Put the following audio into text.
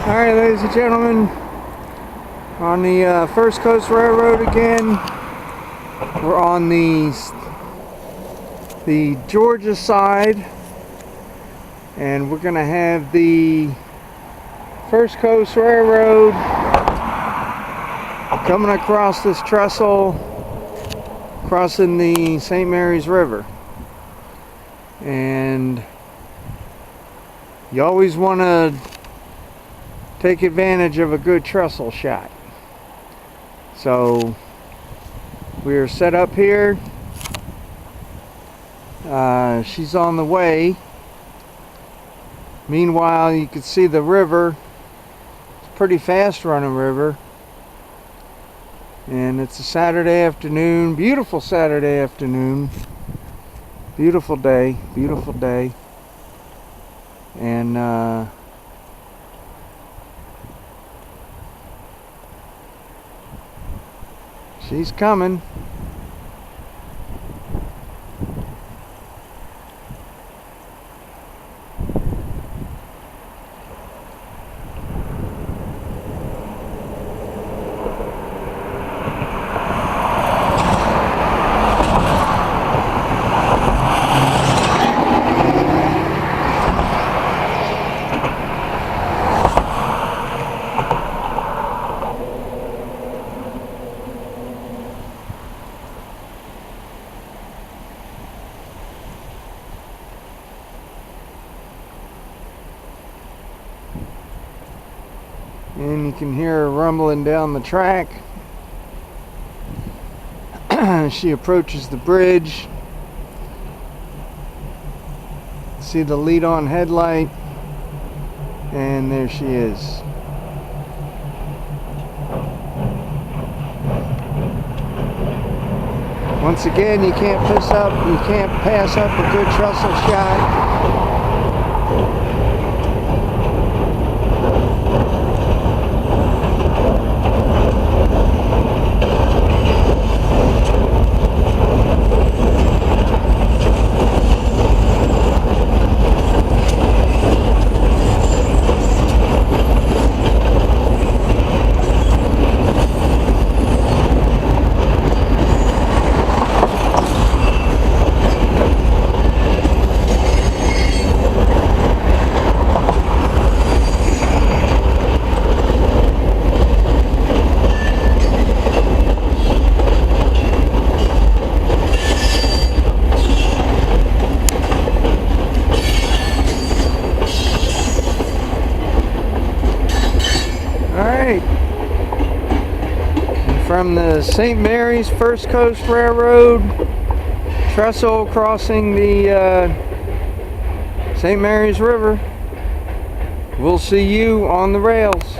Alright, ladies and gentlemen, on the First Coast Railroad again. We're on the Georgia side, and we're going to have the First Coast Railroad coming across this trestle, crossing the St. Mary's River. And you always want to take advantage of a good trestle shot. So we're set up here. She's on the way. Meanwhile, you can see the river. It's a pretty fast running river. And it's a Saturday afternoon, beautiful Saturday afternoon. Beautiful day, beautiful day. And she's coming. And you can hear her rumbling down the track. She approaches the bridge. See the lead-on headlight, and there she is. Once again, you can't pass up a good trestle shot. Alright, from the St. Mary's First Coast Railroad trestle crossing the St. Mary's River, we'll see you on the rails.